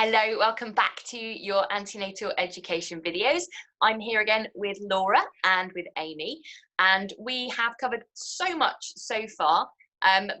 Hello, welcome back to your antenatal education videos. I'm here again with Laura and with Amy, and we have covered so much so far,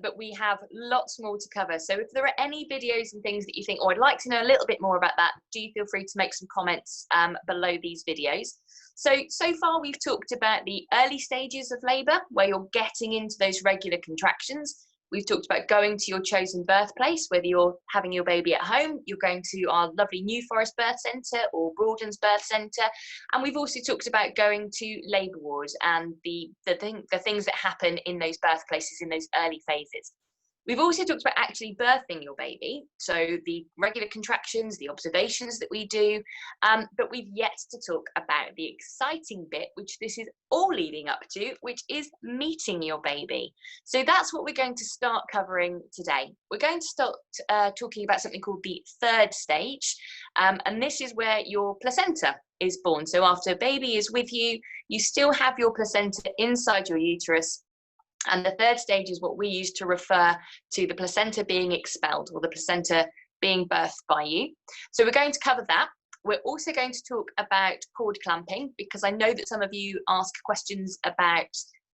but we have lots more to cover. So if there are any videos and things that you think, oh, I'd like to know a little bit more about that, do feel free to make some comments below these videos. So far we've talked about the early stages of labour, where you're getting into those regular contractions. We've talked about going to your chosen birthplace, whether you're having your baby at home, you're going to our lovely New Forest Birth Centre or Broaden's Birth Centre. And we've also talked about going to labour wards and the things that happen in those birthplaces in those early phases. We've also talked about actually birthing your baby, so the regular contractions, the observations that we do, but we've yet to talk about the exciting bit, which this is all leading up to, which is meeting your baby. So that's what we're going to start covering today. We're going to start talking about something called the third stage, and this is where your placenta is born. So after baby is with you, you still have your placenta inside your uterus. And the third stage is what we use to refer to the placenta being expelled or the placenta being birthed by you. So we're going to cover that. We're also going to talk about cord clamping, because I know that some of you ask questions about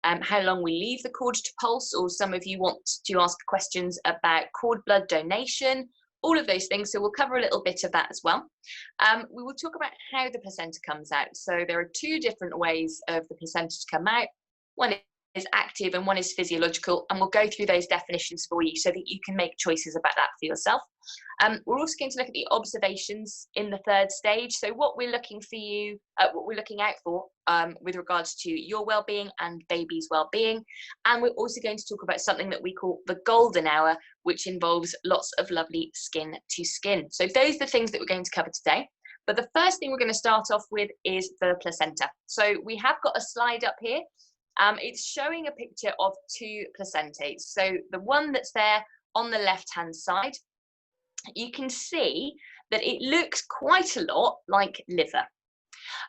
how long we leave the cord to pulse, or some of you want to ask questions about cord blood donation, all of those things. So we'll cover a little bit of that as well. We will talk about how the placenta comes out. So there are two different ways of the placenta to come out. One is active and one is physiological, and we'll go through those definitions for you so that you can make choices about that for yourself. We're also going to look at the observations in the third stage, so what we're looking for you, what we're looking out for with regards to your well-being and baby's well-being. And we're also going to talk about something that we call the golden hour, which involves lots of lovely skin to skin. So those are the things that we're going to cover today. But the first thing we're going to start off with is the placenta. So we have got a slide up here. It's showing a picture of two placentas. So the one that's there on the left-hand side, you can see that it looks quite a lot like liver.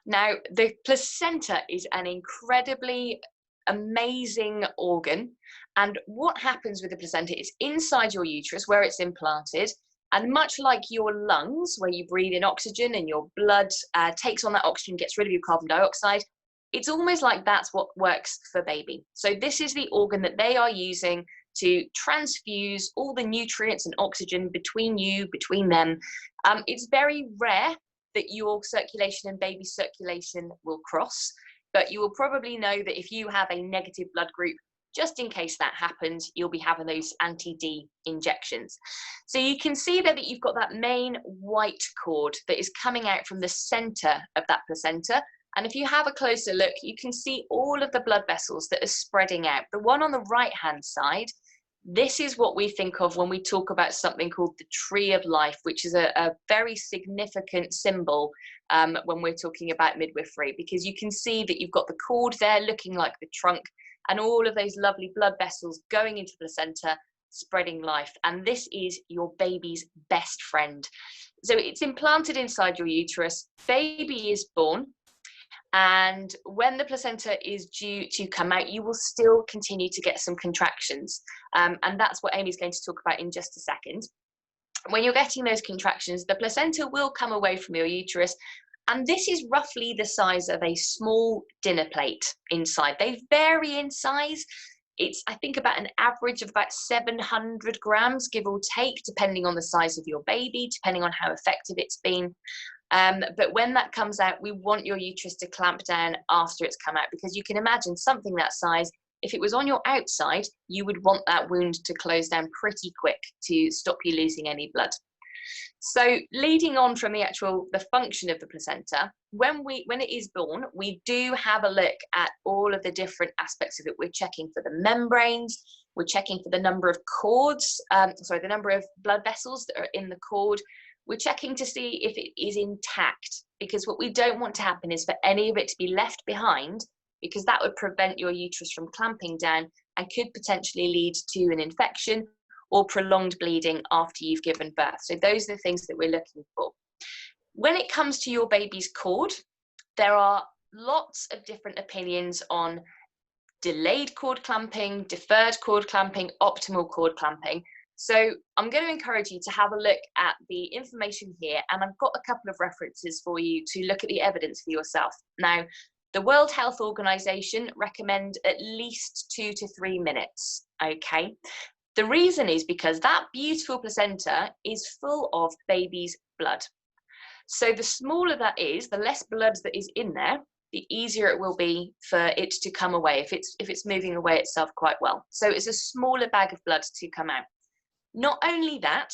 Now, the placenta is an incredibly amazing organ. And what happens with the placenta is inside your uterus where it's implanted. And much like your lungs, where you breathe in oxygen and your blood takes on that oxygen, gets rid of your carbon dioxide, it's almost like that's what works for baby. So this is the organ that they are using to transfuse all the nutrients and oxygen between you, between them. It's very rare that your circulation and baby's circulation will cross, but you will probably know that if you have a negative blood group, just in case that happens, you'll be having those anti-D injections. So you can see there that you've got that main white cord that is coming out from the center of that placenta. And if you have a closer look, you can see all of the blood vessels that are spreading out. The one on the right-hand side, this is what we think of when we talk about something called the tree of life, which is a very significant symbol when we're talking about midwifery, because you can see that you've got the cord there looking like the trunk and all of those lovely blood vessels going into the placenta, spreading life. And this is your baby's best friend. So it's implanted inside your uterus, baby is born. And when the placenta is due to come out, you will still continue to get some contractions. And that's what Amy's going to talk about in just a second. When you're getting those contractions, the placenta will come away from your uterus. And this is roughly the size of a small dinner plate inside. They vary in size. It's, I think, about an average of about 700 grams, give or take, depending on the size of your baby, depending on how effective it's been. But when that comes out, we want your uterus to clamp down after it's come out, because you can imagine something that size, if it was on your outside, you would want that wound to close down pretty quick to stop you losing any blood. So leading on from the function of the placenta, when it is born, we do have a look at all of the different aspects of it. We're checking for the membranes, we're checking for the number of cords, the number of blood vessels that are in the cord. We're checking to see if it is intact, because what we don't want to happen is for any of it to be left behind, because that would prevent your uterus from clamping down and could potentially lead to an infection or prolonged bleeding after you've given birth. So those are the things that we're looking for. When it comes to your baby's cord, there are lots of different opinions on delayed cord clamping, deferred cord clamping, optimal cord clamping. So I'm going to encourage you to have a look at the information here, and I've got a couple of references for you to look at the evidence for yourself. Now, the World Health Organization recommend at least 2 to 3 minutes, okay? The reason is because that beautiful placenta is full of baby's blood. So the smaller that is, the less blood that is in there, the easier it will be for it to come away if it's moving away itself quite well. So it's a smaller bag of blood to come out. Not only that,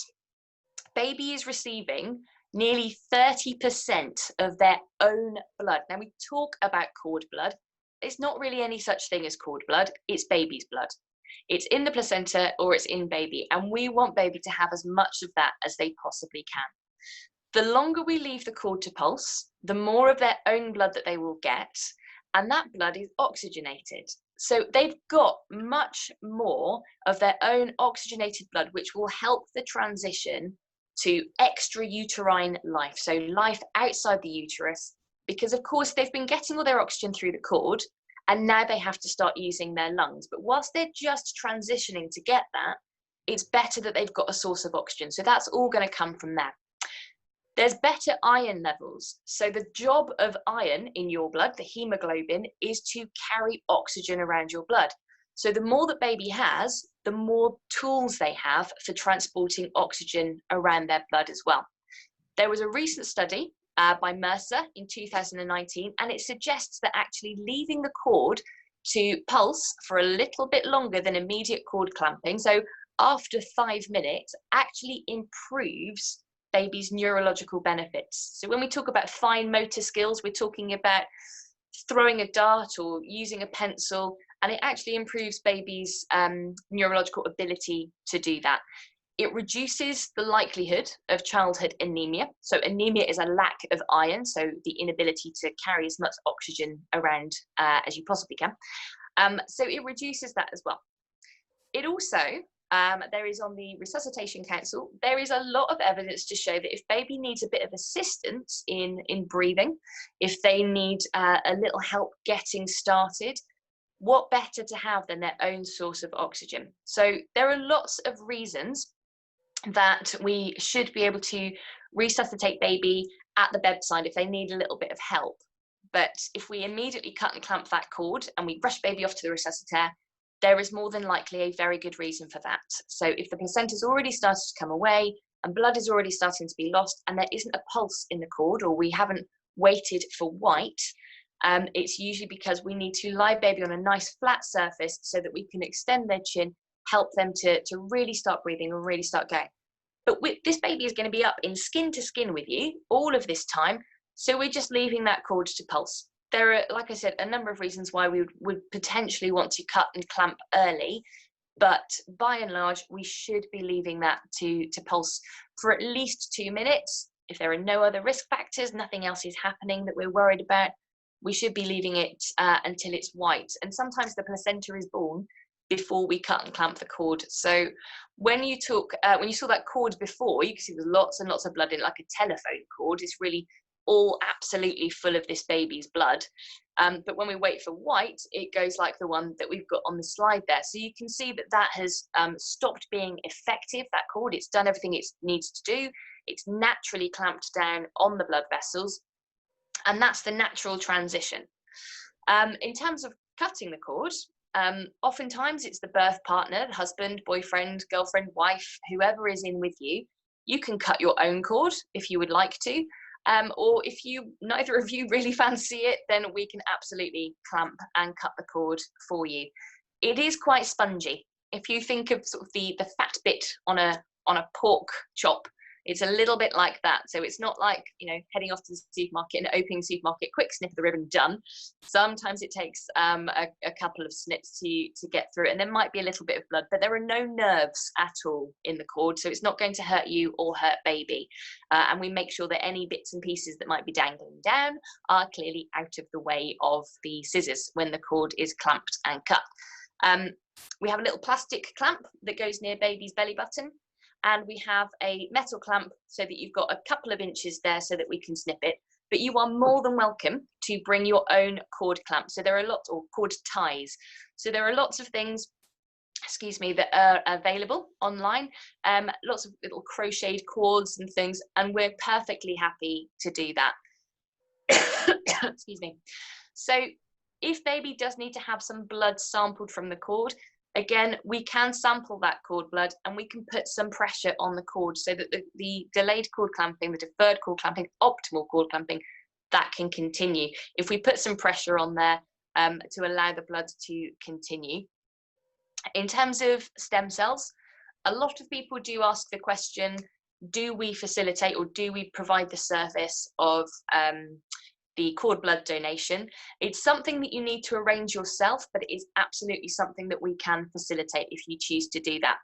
baby is receiving nearly 30% of their own blood. Now we talk about cord blood. It's not really any such thing as cord blood. It's baby's blood. It's in the placenta or it's in baby. And we want baby to have as much of that as they possibly can. The longer we leave the cord to pulse, the more of their own blood that they will get. And that blood is oxygenated. So they've got much more of their own oxygenated blood, which will help the transition to extrauterine life. So life outside the uterus, because of course they've been getting all their oxygen through the cord and now they have to start using their lungs. But whilst they're just transitioning to get that, it's better that they've got a source of oxygen. So that's all going to come from there. There's better iron levels. So the job of iron in your blood, the hemoglobin, is to carry oxygen around your blood. So the more that baby has, the more tools they have for transporting oxygen around their blood as well. There was a recent study by Mercer in 2019, and it suggests that actually leaving the cord to pulse for a little bit longer than immediate cord clamping, so after 5 minutes, actually improves baby's neurological benefits. So when we talk about fine motor skills, we're talking about throwing a dart or using a pencil, and it actually improves baby's neurological ability to do that. It reduces the likelihood of childhood anemia. So anemia is a lack of iron, so the inability to carry as much oxygen around as you possibly can. So it reduces that as well. It also, there is on the Resuscitation Council, there is a lot of evidence to show that if baby needs a bit of assistance in breathing, if they need a little help getting started, what better to have than their own source of oxygen? So there are lots of reasons that we should be able to resuscitate baby at the bedside if they need a little bit of help. But if we immediately cut and clamp that cord and we rush baby off to the resuscitator, there is more than likely a very good reason for that. So if the placenta's already started to come away and blood is already starting to be lost and there isn't a pulse in the cord, or we haven't waited for white, it's usually because we need to lie baby on a nice flat surface so that we can extend their chin, help them to really start breathing and really start going. But this baby is going to be up in skin to skin with you all of this time, so we're just leaving that cord to pulse. There are, like I said, a number of reasons why we would potentially want to cut and clamp early, but by and large, we should be leaving that to pulse for at least 2 minutes. If there are no other risk factors, nothing else is happening that we're worried about, we should be leaving it until it's white. And sometimes the placenta is born before we cut and clamp the cord. So when you saw that cord before, you can see there's lots and lots of blood in it, like a telephone cord. It's really all absolutely full of this baby's blood. But when we wait for white, it goes like the one that we've got on the slide there. So you can see that has stopped being effective, that cord. It's done everything it needs to do. It's naturally clamped down on the blood vessels. And that's the natural transition. In terms of cutting the cord, oftentimes it's the birth partner, the husband, boyfriend, girlfriend, wife, whoever is in with you. You can cut your own cord if you would like to. Or if neither of you really fancy it, then we can absolutely clamp and cut the cord for you. It is quite spongy. If you think of sort of the fat bit on a pork chop, it's a little bit like that. So it's not like, heading off to the supermarket and opening the supermarket, quick snip of the ribbon, done. Sometimes it takes a couple of snips to get through it, and there might be a little bit of blood, but there are no nerves at all in the cord, so it's not going to hurt you or hurt baby. And we make sure that any bits and pieces that might be dangling down are clearly out of the way of the scissors when the cord is clamped and cut. We have a little plastic clamp that goes near baby's belly button. And we have a metal clamp so that you've got a couple of inches there so that we can snip it. But you are more than welcome to bring your own cord clamp. So there are lots, or cord ties. So there are lots of things excuse me, that are available online. Lots of little crocheted cords and things, and we're perfectly happy to do that. Excuse me. So if baby does need to have some blood sampled from the cord, again, we can sample that cord blood and we can put some pressure on the cord so that the delayed cord clamping, the deferred cord clamping, optimal cord clamping, that can continue. If we put some pressure on there to allow the blood to continue. In terms of stem cells, a lot of people do ask the question, do we facilitate or do we provide the service of the cord blood donation? It's something that you need to arrange yourself, but it is absolutely something that we can facilitate if you choose to do that.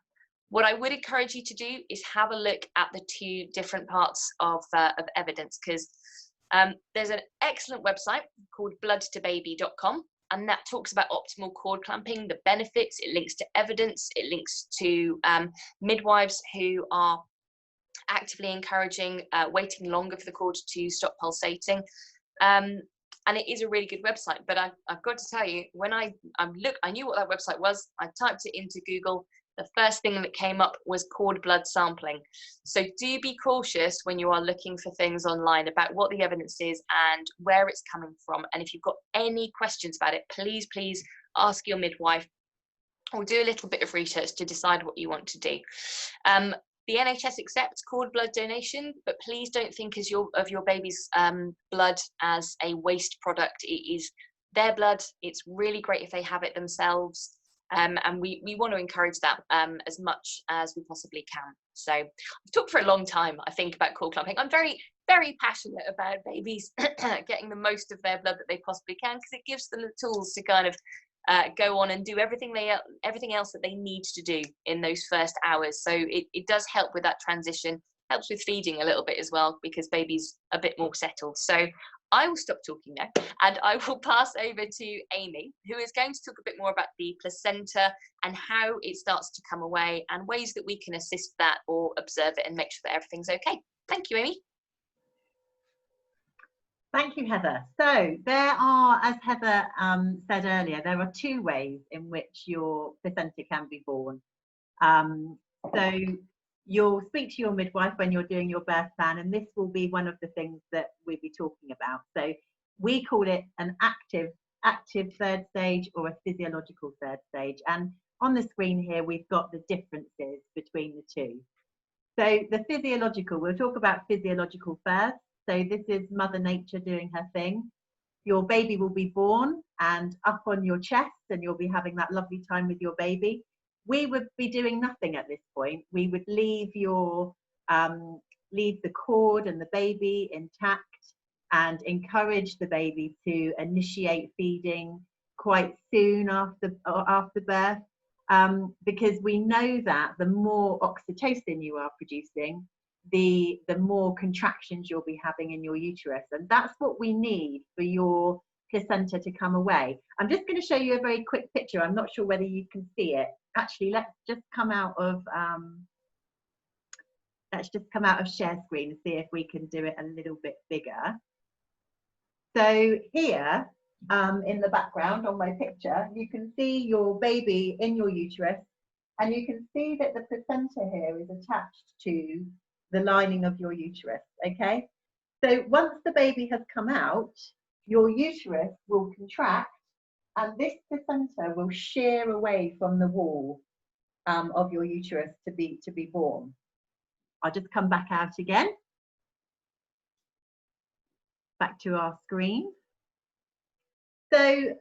What I would encourage you to do is have a look at the two different parts of evidence, because there's an excellent website called bloodtobaby.com, and that talks about optimal cord clamping, the benefits. It links to evidence, it links to midwives who are actively encouraging waiting longer for the cord to stop pulsating. And it is a really good website, but I've got to tell you, when I knew what that website was. I typed it into Google. The first thing that came up was cord blood sampling. So do be cautious when you are looking for things online about what the evidence is and where it's coming from. And if you've got any questions about it, please ask your midwife or do a little bit of research to decide what you want to do. The NHS accepts cord blood donation, but please don't think of your baby's blood as a waste product. It is their blood. It's really great if they have it themselves. And we want to encourage that as much as we possibly can. So I've talked for a long time, I think, about cord clamping. I'm very, very passionate about babies getting the most of their blood that they possibly can, because it gives them the tools to kind of go on and do everything else that they need to do in those first hours. So it does help with that transition, helps with feeding a little bit as well, because baby's a bit more settled. So I will stop talking now and I will pass over to Amy, who is going to talk a bit more about the placenta and how it starts to come away and ways that we can assist that or observe it and make sure that everything's okay. Thank you, Amy. Thank you, Heather. So there are, as Heather said earlier, there are two ways in which your placenta can be born. So you'll speak to your midwife when you're doing your birth plan, and this will be one of the things that we'll be talking about. So we call it an active third stage or a physiological third stage. And on the screen here, we've got the differences between the two. So the physiological, we'll talk about physiological first. So this is Mother Nature doing her thing. Your baby will be born and up on your chest, and you'll be having that lovely time with your baby. We would be doing nothing at this point. We would leave the cord and the baby intact and encourage the baby to initiate feeding quite soon after birth, because we know that the more oxytocin you are producing, the more contractions you'll be having in your uterus, and that's what we need for your placenta to come away. I'm just going to show you a very quick picture. I'm not sure whether you can see it. Actually, let's just come out of share screen and see if we can do it a little bit bigger. So here in the background on my picture, you can see your baby in your uterus, and you can see that the placenta here is attached to the lining of your uterus. Okay, so once the baby has come out, your uterus will contract and this placenta will shear away from the wall of your uterus to be born. I'll just come back out again, back to our screen. So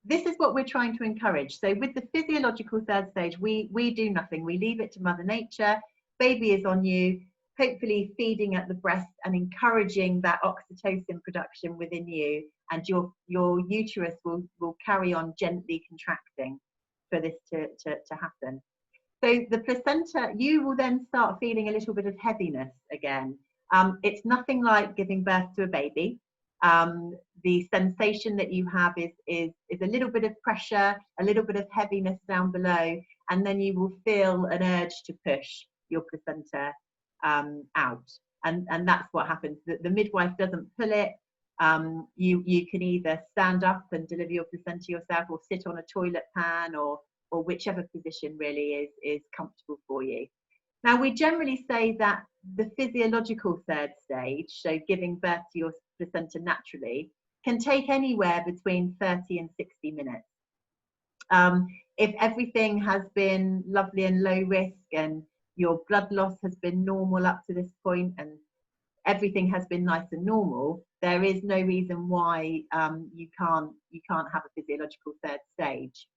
this is what we're trying to encourage. So with the physiological third stage, we do nothing. We leave it to Mother Nature. Baby is on you, hopefully feeding at the breast and encouraging that oxytocin production within you, and your uterus will carry on gently contracting for this to happen. So the placenta, you will then start feeling a little bit of heaviness again. It's nothing like giving birth to a baby. The sensation that you have is a little bit of pressure, a little bit of heaviness down below, and then you will feel an urge to push your placenta out, and that's what happens. The midwife doesn't pull it. You can either stand up and deliver your placenta yourself, or sit on a toilet pan, or or whichever position really is comfortable for you. Now, we generally say that the physiological third stage, so giving birth to your placenta naturally, can take anywhere between 30 and 60 minutes. If everything has been lovely and low risk and your blood loss has been normal up to this point and everything has been nice and normal, there is no reason why you can't have a physiological third stage.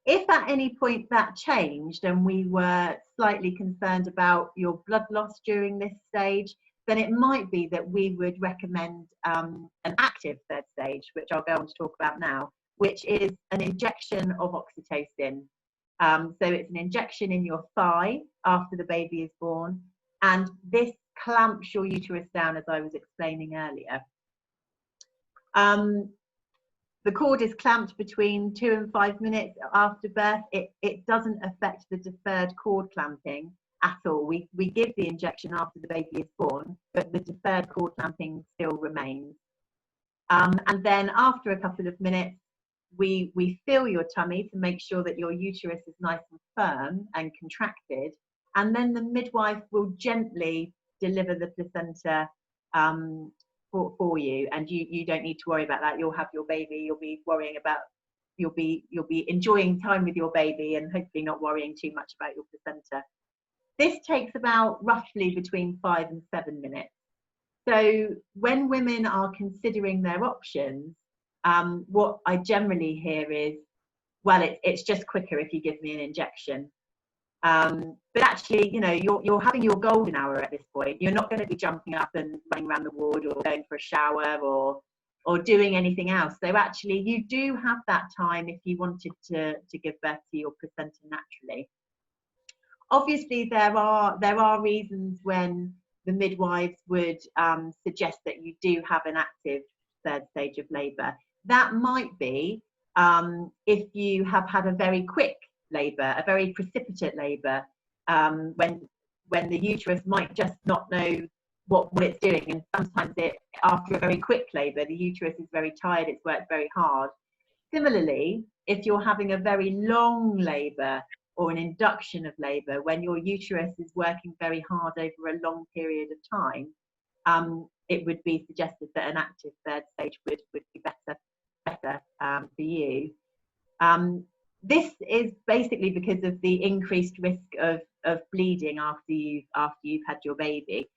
If at any point that changed and we were slightly concerned about your blood loss during this stage, then it might be that we would recommend an active third stage, which I'll go on to talk about now, which is an injection of oxytocin. So it's an injection in your thigh after the baby is born, and this clamps your uterus down, as I was explaining earlier. The cord is clamped between 2 and 5 minutes after birth. It doesn't affect the deferred cord clamping at all. We give the injection after the baby is born, but the deferred cord clamping still remains. And then after a couple of minutes, we feel your tummy to make sure that your uterus is nice and firm and contracted. And then the midwife will gently deliver the placenta for you, and you don't need to worry about that. You'll have your baby. You'll be worrying about, you'll be enjoying time with your baby and hopefully not worrying too much about your placenta. This takes about roughly between 5 and 7 minutes. So when women are considering their options, what I generally hear is, well, it's just quicker if you give me an injection. But actually, you know, you're having your golden hour at this point. You're not going to be jumping up and running around the ward or going for a shower or doing anything else. So actually, you do have that time if you wanted to give birth to your placenta naturally. Obviously, there are reasons when the midwives would suggest that you do have an active third stage of labour. That might be if you have had a very quick labour, a very precipitate labour, when the uterus might just not know what it's doing, and sometimes after a very quick labour, the uterus is very tired, it's worked very hard. Similarly, if you're having a very long labour or an induction of labour, when your uterus is working very hard over a long period of time, it would be suggested that an active third stage would be better for you. This is basically because of the increased risk of bleeding after you've had your baby,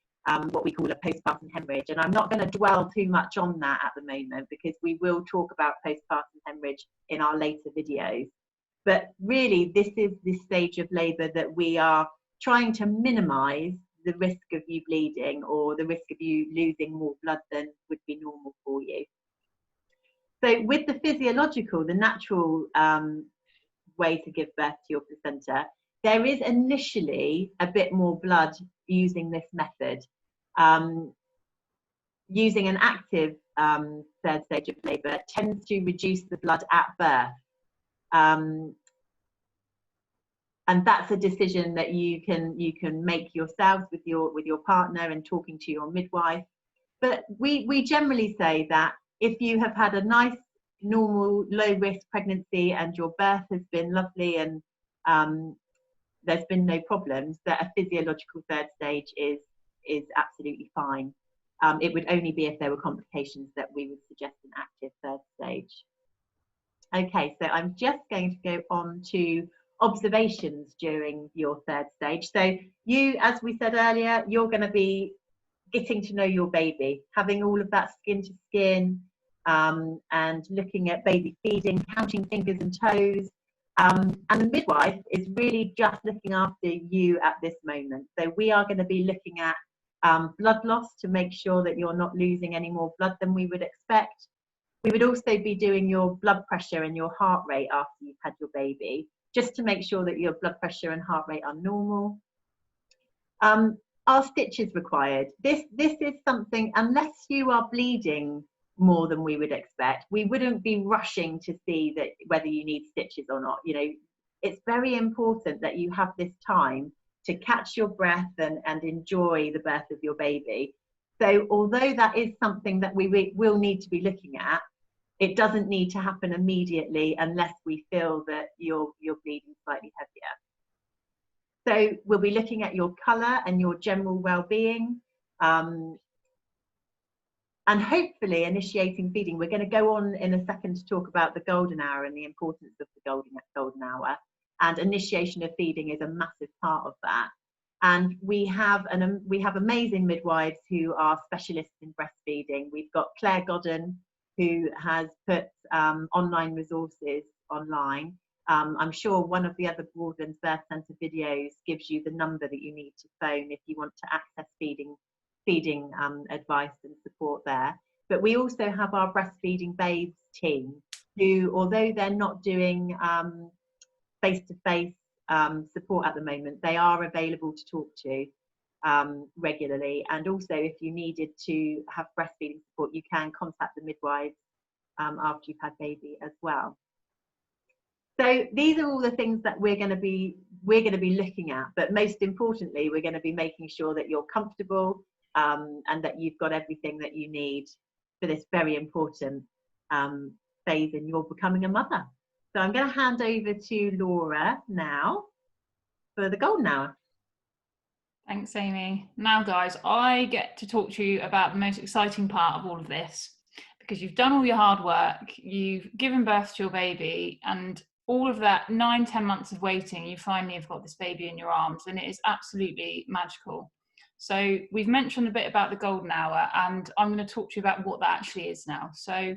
what we call a postpartum hemorrhage. And I'm not going to dwell too much on that at the moment because we will talk about postpartum hemorrhage in our later videos. But really, this is the stage of labour that we are trying to minimise the risk of you bleeding or the risk of you losing more blood than would be normal for you. So with the physiological, the natural way to give birth to your placenta, there is initially a bit more blood using this method. Using an active third stage of labour tends to reduce the blood at birth. And that's a decision that you can make yourselves with your partner and talking to your midwife. But we generally say that if you have had a nice, normal, low-risk pregnancy and your birth has been lovely and there's been no problems, that a physiological third stage is absolutely fine. It would only be if there were complications that we would suggest an active third stage. Okay, so I'm just going to go on to observations during your third stage. So you, as we said earlier, you're going to be getting to know your baby, having all of that skin to skin, and looking at baby feeding, counting fingers and toes. And the midwife is really just looking after you at this moment. So we are going to be looking at blood loss to make sure that you're not losing any more blood than we would expect. We would also be doing your blood pressure and your heart rate after you've had your baby, just to make sure that your blood pressure and heart rate are normal. Are stitches required? This is something, unless you are bleeding more than we would expect, we wouldn't be rushing to see that whether you need stitches or not. You know, it's very important that you have this time to catch your breath and enjoy the birth of your baby. So although that is something that we will need to be looking at, it doesn't need to happen immediately unless we feel that you're bleeding slightly heavier. So we'll be looking at your colour and your general well-being, and hopefully initiating feeding. We're going to go on in a second to talk about the golden hour and the importance of the golden hour, and initiation of feeding is a massive part of that. And we have amazing midwives who are specialists in breastfeeding. We've got Claire Godden, who has put online resources online. I'm sure one of the other Broadlands Birth Centre videos gives you the number that you need to phone if you want to access feeding advice and support there. But we also have our Breastfeeding Babes team, who, although they're not doing face-to-face support at the moment, they are available to talk to regularly. And also, if you needed to have breastfeeding support, you can contact the midwives after you've had baby as well. So these are all the things that we're going to be looking at, but most importantly, we're going to be making sure that you're comfortable and that you've got everything that you need for this very important phase in your becoming a mother. So I'm going to hand over to Laura now for the golden hour. Thanks, Amy. Now, guys, I get to talk to you about the most exciting part of all of this, because you've done all your hard work, you've given birth to your baby, and all of that 9-10 months of waiting, you finally have got this baby in your arms, and it is absolutely magical. So we've mentioned a bit about the golden hour, and I'm going to talk to you about what that actually is now. So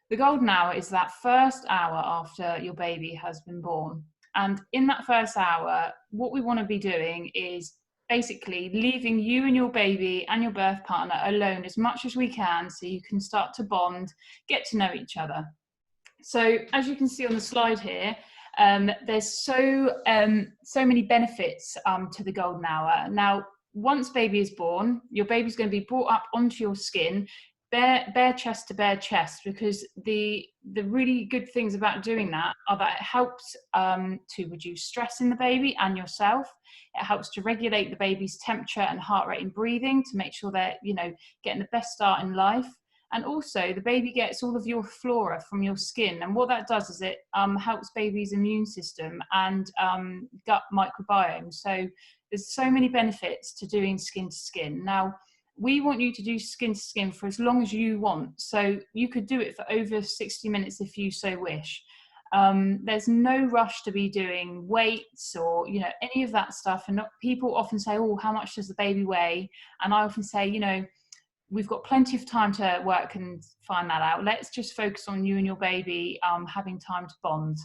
the golden hour is that first hour after your baby has been born. And in that first hour, what we want to be doing is basically leaving you and your baby and your birth partner alone as much as we can, so you can start to bond, get to know each other. So as you can see on the slide here, there's so many benefits to the golden hour. Now, once baby is born, your baby's going to be brought up onto your skin, bare chest to bare chest, because the really good things about doing that are that it helps to reduce stress in the baby and yourself. It helps to regulate the baby's temperature and heart rate and breathing to make sure they're, you know, getting the best start in life. And also the baby gets all of your flora from your skin, and what that does is it helps baby's immune system and gut microbiome. So there's so many benefits to doing skin to skin. Now, we want you to do skin to skin for as long as you want. So you could do it for over 60 minutes if you so wish. There's no rush to be doing weights or, you know, any of that stuff. And people often say, oh, how much does the baby weigh? And I often say, you know, we've got plenty of time to work and find that out. Let's just focus on you and your baby having time to bond.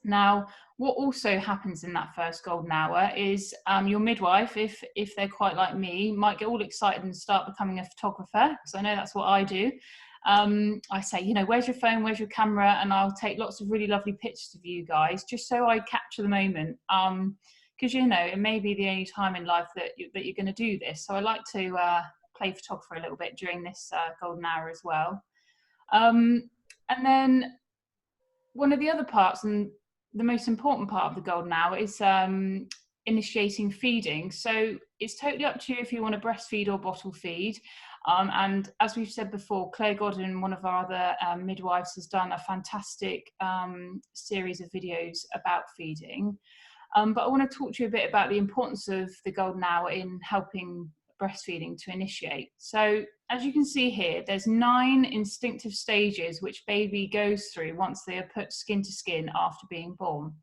Now, what also happens in that first golden hour is your midwife, if they're quite like me, might get all excited and start becoming a photographer, because I know that's what I do. I say, you know, where's your phone, where's your camera? And I'll take lots of really lovely pictures of you guys, just so I capture the moment. Because, you know, it may be the only time in life that you're going to do this. So I like to play photographer a little bit during this golden hour as well. And then one of the other parts, and the most important part of the golden hour, is initiating feeding. So it's totally up to you if you want to breastfeed or bottle feed. And as we've said before, Claire Godden, one of our other midwives, has done a fantastic series of videos about feeding. But I want to talk to you a bit about the importance of the golden hour in helping breastfeeding to initiate. So as you can see here, there's 9 instinctive stages which baby goes through once they are put skin to skin after being born.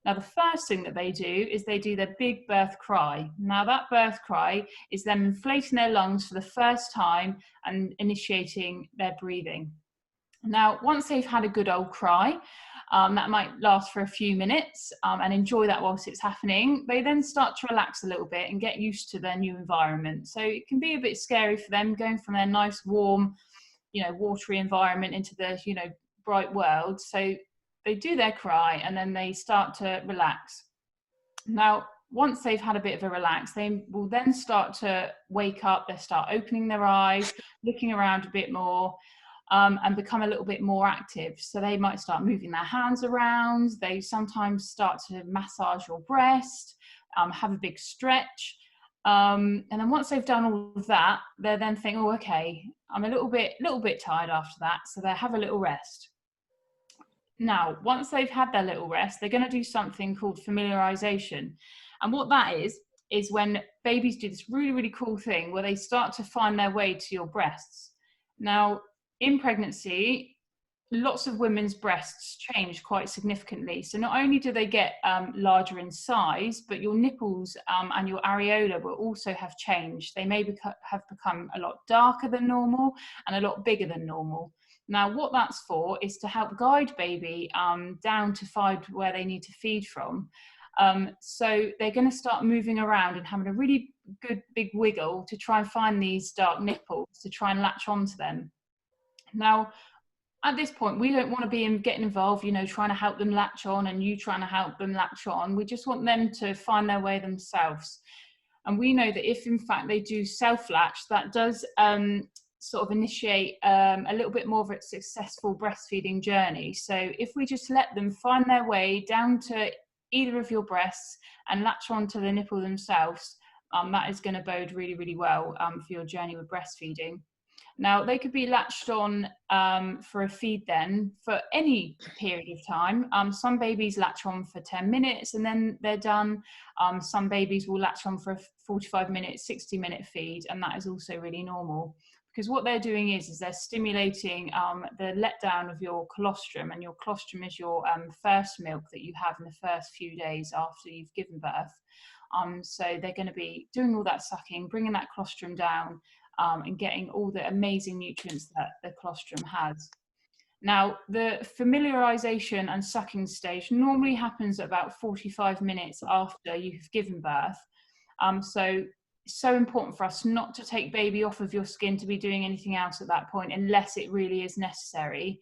Now, the first thing that they do is they do their big birth cry. Now, that birth cry is them inflating their lungs for the first time and initiating their breathing. Now, once they've had a good old cry, that might last for a few minutes, and enjoy that whilst it's happening, they then start to relax a little bit and get used to their new environment. So it can be a bit scary for them going from their nice, warm, you know, watery environment into the, you know, bright world. So they do their cry and then they start to relax. Now, once they've had a bit of a relax, they will then start to wake up. They start opening their eyes, looking around a bit more, and become a little bit more active. So they might start moving their hands around. They sometimes start to massage your breast, have a big stretch. And then once they've done all of that, they then think, oh, okay, I'm a little bit tired after that, so they have a little rest. Now, once they've had their little rest, they're going to do something called familiarization. And what that is when babies do this really, really cool thing where they start to find their way to your breasts. Now, in pregnancy, lots of women's breasts change quite significantly. So not only do they get larger in size, but your nipples and your areola will also have changed. They may have become a lot darker than normal and a lot bigger than normal. Now, what that's for is to help guide baby down to find where they need to feed from. So they're going to start moving around and having a really good big wiggle to try and find these dark nipples to try and latch onto them. Now, at this point, we don't want to be getting involved, you know, trying to help them latch on and you trying to help them latch on. We just want them to find their way themselves. And we know that if, in fact, they do self-latch, that does sort of initiate a little bit more of a successful breastfeeding journey. So if we just let them find their way down to either of your breasts and latch onto the nipple themselves, that is going to bode really, really well for your journey with breastfeeding. Now, they could be latched on for a feed then for any period of time. Some babies latch on for 10 minutes and then they're done. Some babies will latch on for a 45-minute, 60-minute feed, and that is also really normal. Because what they're doing is they're stimulating the letdown of your colostrum, and your colostrum is your first milk that you have in the first few days after you've given birth. So they're going to be doing all that sucking, bringing that colostrum down, and getting all the amazing nutrients that the colostrum has. Now, the familiarization and sucking stage normally happens at about 45 minutes after you've given birth. So it's so important for us not to take baby off of your skin to be doing anything else at that point unless it really is necessary.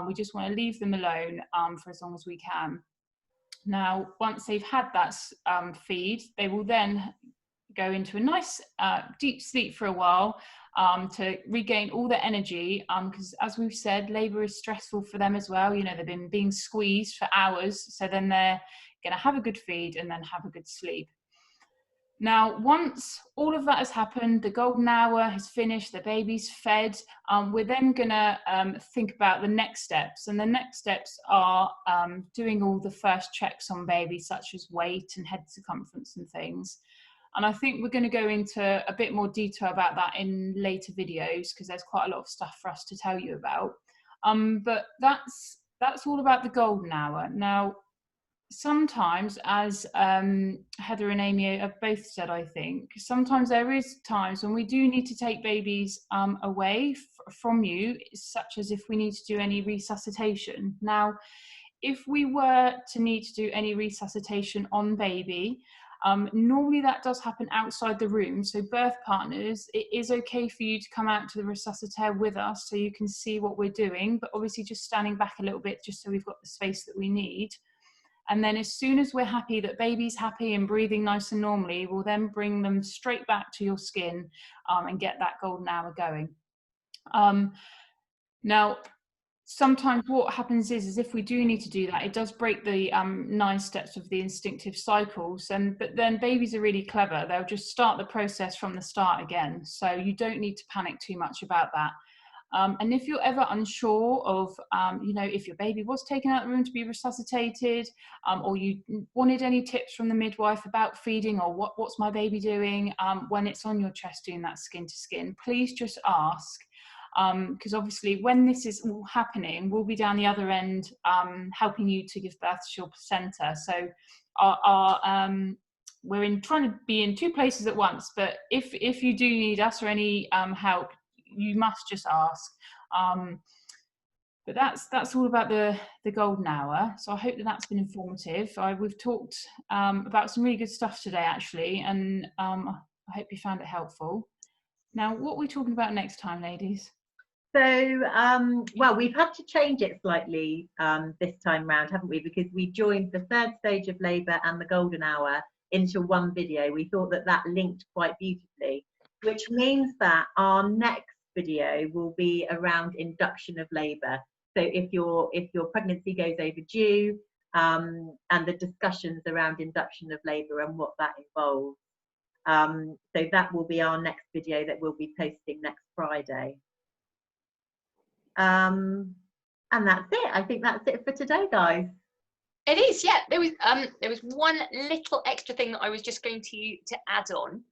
We just want to leave them alone for as long as we can. Now, once they've had that feed, they will then go into a nice deep sleep for a while to regain all the energy, because as we've said, labor is stressful for them as well. You know, they've been being squeezed for hours, so then they're going to have a good feed and then have a good sleep. Now, once all of that has happened, the golden hour has finished, the baby's fed, we're then going to think about the next steps. And the next steps are doing all the first checks on baby, such as weight and head circumference and things. And I think we're going to go into a bit more detail about that in later videos, because there's quite a lot of stuff for us to tell you about. But that's all about the golden hour. Now, sometimes, as Heather and Amy have both said, I think, sometimes there is times when we do need to take babies away from you, such as if we need to do any resuscitation. Now, if we were to need to do any resuscitation on baby, normally that does happen outside the room. So birth partners, it is okay for you to come out to the resuscitator with us so you can see what we're doing, but obviously just standing back a little bit just so we've got the space that we need. And then as soon as we're happy that baby's happy and breathing nice and normally, we'll then bring them straight back to your skin and get that golden hour going. Now, sometimes what happens is if we do need to do that, it does break the 9 steps of the instinctive cycles. But then babies are really clever. They'll just start the process from the start again. So you don't need to panic too much about that. And if you're ever unsure of, you know, if your baby was taken out of the room to be resuscitated, or you wanted any tips from the midwife about feeding or what's my baby doing when it's on your chest doing that skin to skin, please just ask. Because obviously when this is all happening, we'll be down the other end helping you to give birth to your placenta. So we're trying to be in 2 places at once, but if you do need us or any help, you must just ask. But that's all about the golden hour. So I hope that's been informative. We've talked about some really good stuff today, actually, and I hope you found it helpful. Now, what are we talking about next time, ladies? So, well, we've had to change it slightly this time round, haven't we? Because we joined the 3rd stage of labour and the golden hour into one video. We thought that linked quite beautifully, which means that our next video will be around induction of labour. So if your pregnancy goes overdue, and the discussions around induction of labour and what that involves. So that will be our next video that we'll be posting next Friday. And that's it. I think that's it for today, guys. It is, yeah. There was one little extra thing that I was just going to add on.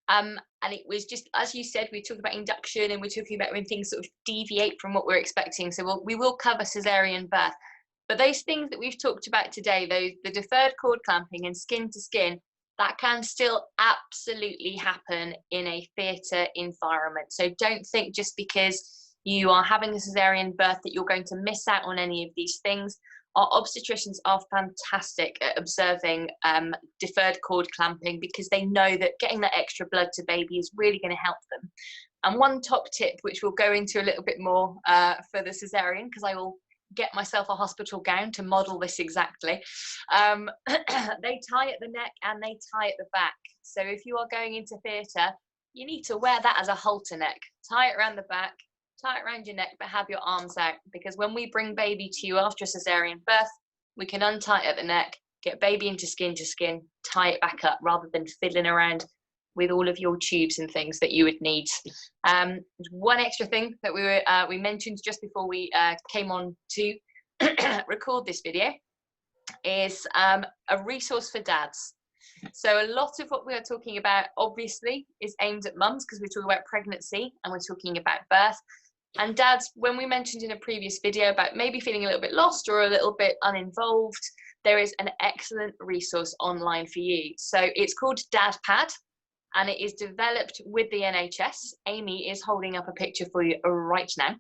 And it was just, as you said, we talked about induction and we're talking about when things sort of deviate from what we're expecting. So we will cover cesarean birth. But those things that we've talked about today, the deferred cord clamping and skin to skin, that can still absolutely happen in a theatre environment. So don't think just because you are having a cesarean birth that you're going to miss out on any of these things. Our obstetricians are fantastic at observing deferred cord clamping because they know that getting that extra blood to baby is really going to help them. And one top tip, which we'll go into a little bit more for the cesarean, because I will get myself a hospital gown to model this exactly. They tie at the neck and they tie at the back. So if you are going into theatre, you need to wear that as a halter neck. Tie it around the back, tie it around your neck, but have your arms out, because when we bring baby to you after a cesarean birth, we can untie it at the neck, get baby into skin, tie it back up, rather than fiddling around with all of your tubes and things that you would need. One extra thing that we mentioned just before we came on to record this video is a resource for dads. So a lot of what we are talking about obviously is aimed at mums, because we're talking about pregnancy and we're talking about birth. And dads, when we mentioned in a previous video about maybe feeling a little bit lost or a little bit uninvolved, there is an excellent resource online for you. So it's called DadPad, and it is developed with the NHS. Amy is holding up a picture for you right now.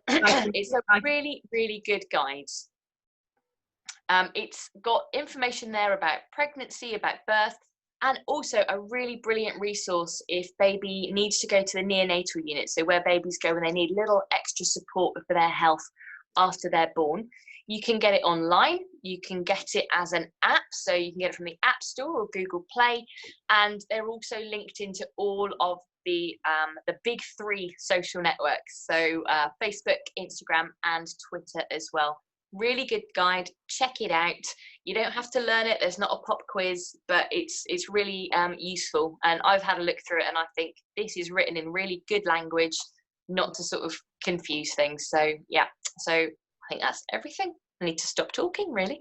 It's a really, really good guide. It's got information there about pregnancy, about birth, and also a really brilliant resource if baby needs to go to the neonatal unit, so where babies go when they need little extra support for their health after they're born. You can get it online, you can get it as an app, so you can get it from the App Store or Google Play, and they're also linked into all of the big three social networks, so Facebook, Instagram, and Twitter as well. Really good guide, check it out. You don't have to learn it, there's not a pop quiz, but it's really useful, and I've had a look through it and I think this is written in really good language, not to sort of confuse things. So yeah, so I think that's everything. I need to stop talking, really.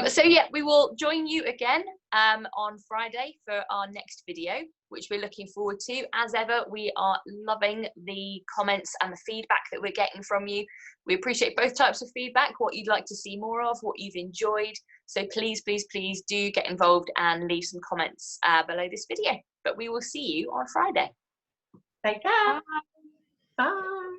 So yeah, we will join you again on Friday for our next video, which we're looking forward to. As ever, we are loving the comments and the feedback that we're getting from you. We appreciate both types of feedback, what you'd like to see more of, what you've enjoyed. So please, please, please do get involved and leave some comments below this video. But we will see you on Friday. Take care. Bye. Bye.